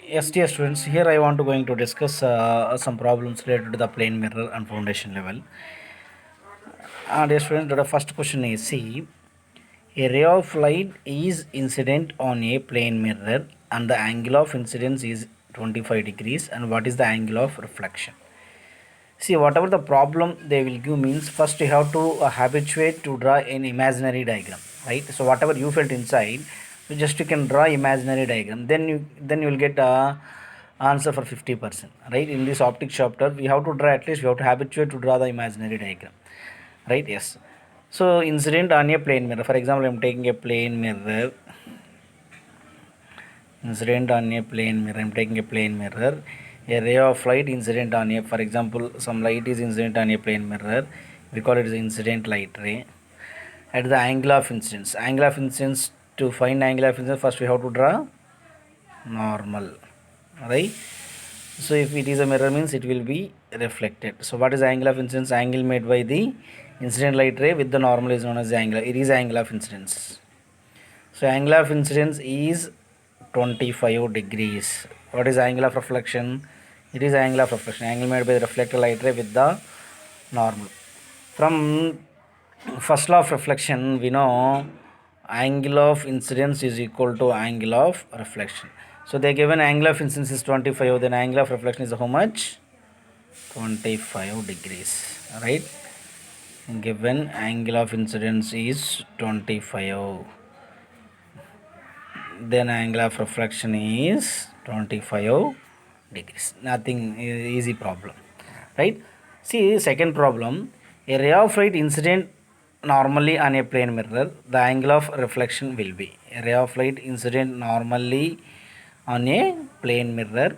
Yes, dear students, here I want to going to discuss some problems related to the plane mirror and foundation level. Dear students, the first question is, see, a ray of light is incident on a plane mirror and the angle of incidence is 25 degrees, and what is the angle of reflection? See, whatever the problem they will give means, first you have to habituate to draw an imaginary diagram, right? So whatever you felt inside, you can draw imaginary diagram. Then you will get a answer for 50%, right? In this optics chapter, we have to draw, at least we have to habituate to draw the imaginary diagram, right? Yes. So incident on a plane mirror. For example, I am taking a plane mirror. Incident on a plane mirror. I am taking a plane mirror. A ray of light incident on a, for example, some light is incident on a plane mirror. We call it as incident light ray. At the angle of incidence. Angle of incidence, to find angle of incidence, first we have to draw normal, right? So if it is a mirror means it will be reflected. So what is the angle of incidence? Angle made by the incident light ray with the normal is known as the angle. It is angle of incidence. So angle of incidence is 25 degrees. What is angle of reflection? It is angle of reflection. Angle made by the reflected light ray with the normal. From first law of reflection, we know angle of incidence is equal to angle of reflection. So they given angle of incidence is 25, then angle of reflection is how much? 25 degrees, right? Given angle of incidence is 25, then angle of reflection is 25 degrees. Nothing, easy problem, right? See, second problem, a ray of light incident normally on a plane mirror, the angle of reflection will be, a ray of light incident normally on a plane mirror,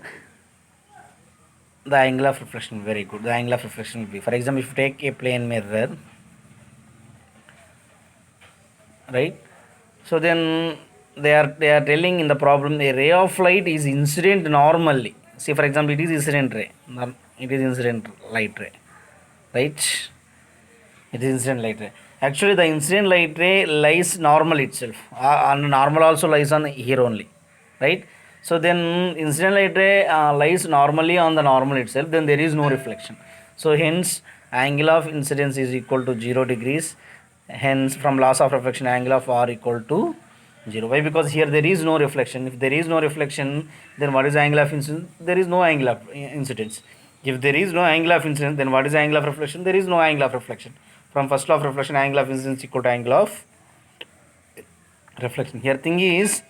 the angle of reflection, very good, the angle of reflection will be, for example, if you take a plane mirror, right? So then they are telling in the problem, a ray of light is incident normally. See, for example, it is incident ray, it is incident light ray, right? It is incident light ray. Actually, the incident light ray lies normal itself, and normal also lies on here only, right? So then incident light ray lies normally on the normal itself, then there is no reflection. So hence angle of incidence is equal to 0 degrees. Hence from laws of reflection, angle of R equal to 0. Why? Because here there is no reflection. If there is no reflection, then what is the angle of incidence? There is no angle of incidence. If there is no angle of incidence, then what is the angle of reflection? There is no angle of reflection. From first law of reflection, angle of incidence equal to angle of reflection. Here thing is,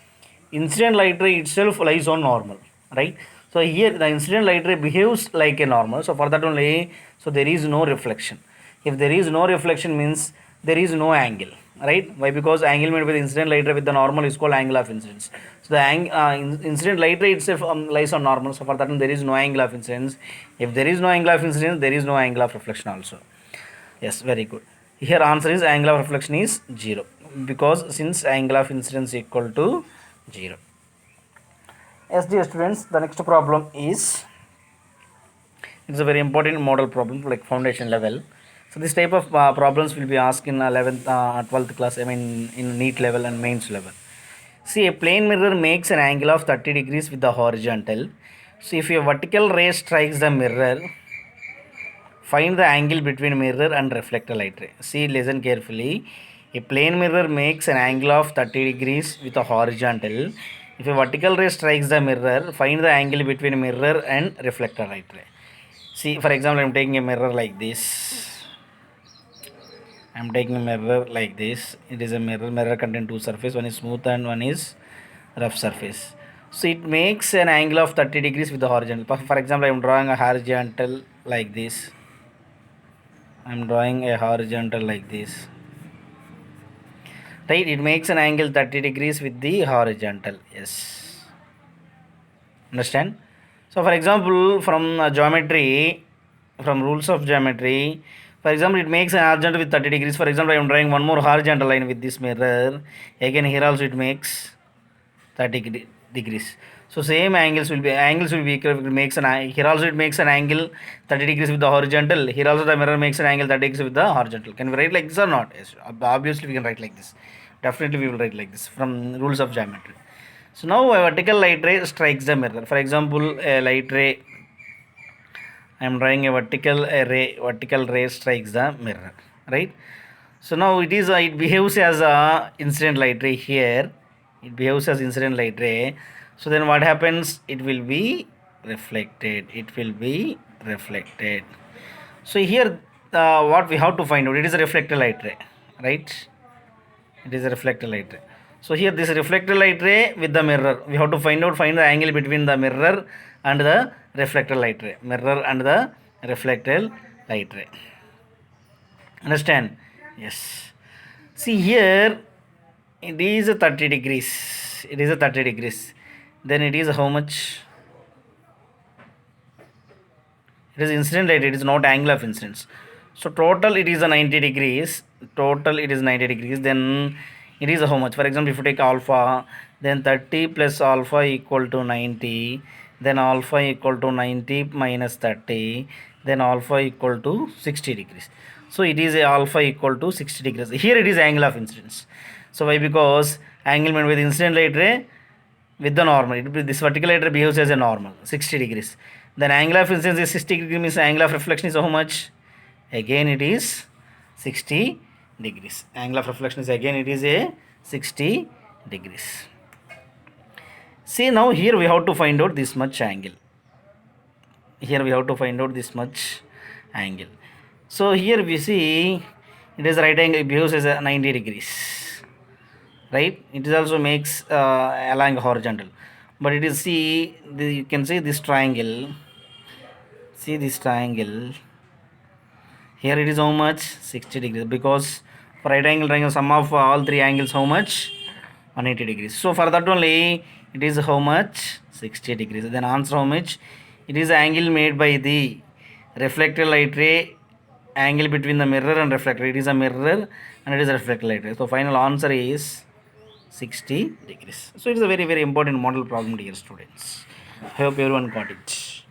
incident light ray itself lies on normal, right? So here the incident light ray behaves like a normal. So for that only, so there is no reflection. If there is no reflection means there is no angle, right? Why? Because angle made by the incident light ray with the normal is called angle of incidence. So the incident light ray itself lies on normal. So for that one, there is no angle of incidence. If there is no angle of incidence, there is no angle of reflection also. Yes, very good. Here answer is angle of reflection is 0, because since angle of incidence equal to 0. Yes, dear students, the next problem is, it's a very important model problem like foundation level. So this type of problems will be asked in 11th, 12th class, I mean in NEET level and mains level. See, a plane mirror makes an angle of 30 degrees with the horizontal. So if a vertical ray strikes the mirror, find the angle between mirror and reflector light ray. See, listen carefully. A plane mirror makes an angle of 30 degrees with a horizontal. If a vertical ray strikes the mirror, find the angle between mirror and reflector light ray. See, for example, I am taking a mirror like this. I am taking a mirror like this. It is a mirror. Mirror contain two surfaces. One is smooth and one is rough surface. So it makes an angle of 30 degrees with the horizontal. For example, I am drawing a horizontal like this. I am drawing a horizontal like this, right? It makes an angle 30 degrees with the horizontal. Yes, understand? So for example, from geometry, from rules of geometry, for example, it makes an horizontal with 30 degrees. For example, I am drawing one more horizontal line with this mirror. Again here also it makes 30 degrees. So same angles will be equal. It makes here also it makes an angle 30 degrees with the horizontal. Here also the mirror makes an angle 30 degrees with the horizontal. Can we write like this or not? Yes, obviously we can write like this. Definitely we will write like this from rules of geometry. So now a vertical light ray strikes the mirror. For example, a light ray, I am drawing a vertical ray strikes the mirror, right? So now it behaves as a incident light ray here. It behaves as incident light ray. So then what happens? It will be reflected. It will be reflected. So here, what we have to find out, it is a reflected light ray, right? It is a reflected light ray. So here this reflected light ray with the mirror, we have to find the angle between the mirror and the reflected light ray. Mirror and the reflected light ray. Understand? Yes. See here, it is a 30 degrees. It is a 30 degrees. Then it is how much? It is incident light. It is not angle of incidence. So total it is a 90 degrees. Total it is 90 degrees. Then it is how much? For example, if you take alpha, then 30 plus alpha equal to 90. Then alpha equal to 90 minus 30. Then alpha equal to 60 degrees. So it is a alpha equal to 60 degrees. Here it is angle of incidence. So why? Because angle made with incident light ray with the normal. This vertical light ray behaves as a normal, 60 degrees. Then angle of incidence is 60 degrees, means angle of reflection is how much? Again it is 60 degrees. Angle of reflection is again it is a 60 degrees. See now here we have to find out this much angle. Here we have to find out this much angle. So here we see it is right angle, it behaves as a 90 degrees. Right? It is also makes along horizontal. But it is you can see this triangle. See this triangle. Here it is how much? 60 degrees. Because for right angle triangle, sum of all three angles how much? 180 degrees. So for that only it is how much? 60 degrees. Then answer how much? It is angle made by the reflected light ray, angle between the mirror and reflector. It is a mirror and it is a reflected light ray. So final answer is 60 degrees. So it is a very, very important model problem, dear students. I hope everyone got it.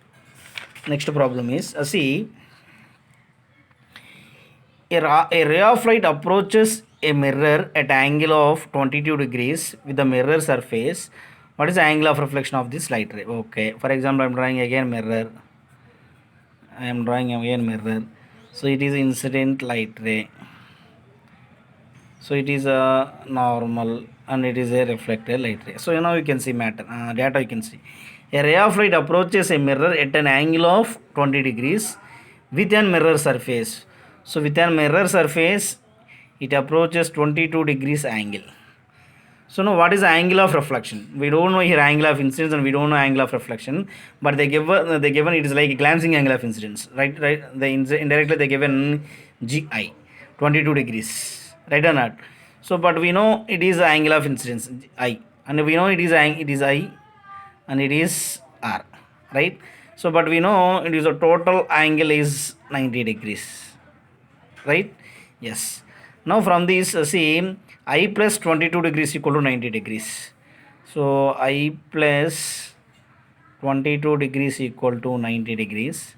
Next problem is, see, a ray of light approaches a mirror at angle of 22 degrees with the mirror surface. What is the angle of reflection of this light ray? Okay, for example, I am drawing again mirror. So it is incident light ray. So it is a normal and it is a reflected light ray. So now you can see data you can see. A ray of light approaches a mirror at an angle of 20 degrees with a mirror surface. So with a mirror surface, it approaches 22 degrees angle. So now what is the angle of reflection? We don't know here angle of incidence and we don't know angle of reflection, but they given it is like a glancing angle of incidence, right? Indirectly they given GI 22 degrees, right or not? So but we know it is the angle of incidence I, and we know it is I and it is R, right? So but we know it is a total angle is 90 degrees, right? Yes. Now from this see I plus 22 degrees equal to 90 degrees. So I plus 22 degrees equal to 90 degrees.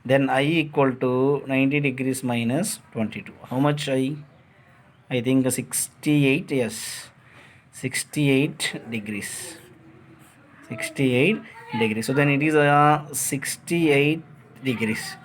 Then I equal to 90 degrees minus 22. How much I? I think 68. Yes, 68 degrees. 68 degrees. So then it is 68 degrees.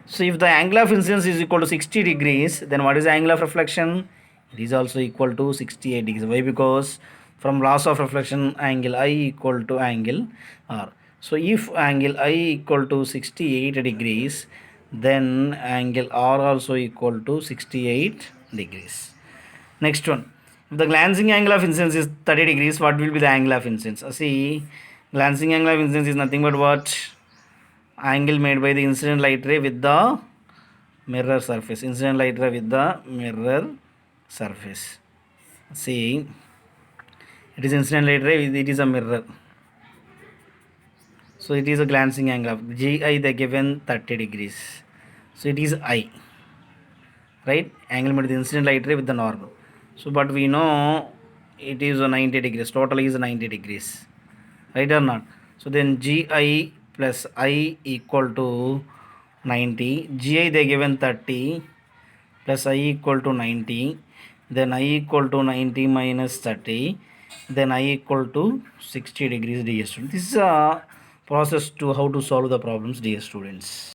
So if the angle of incidence is equal to 60 degrees, then what is the angle of reflection? It is also equal to 68 degrees. Why? Because from laws of reflection, angle I equal to angle R. So if angle I equal to 68 degrees, then angle R also equal to 68 degrees. Next one. If the glancing angle of incidence is 30 degrees, what will be the angle of incidence? See, glancing angle of incidence is nothing but what? Angle made by the incident light ray with the mirror surface. Incident light ray with the mirror surface. See, it is incident light ray, it is a mirror. So it is a glancing angle of GI, they given 30 degrees. So it is I, right? Angle made by the incident light ray with the normal. So but we know it is a 90 degrees. Total is 90 degrees, right or not? So then GI plus I equal to 90. GI they given 30 plus I equal to 90. Then I equal to 90 minus 30. then I equal to 60 degrees, dear students. This is a process to how to solve the problems, dear students.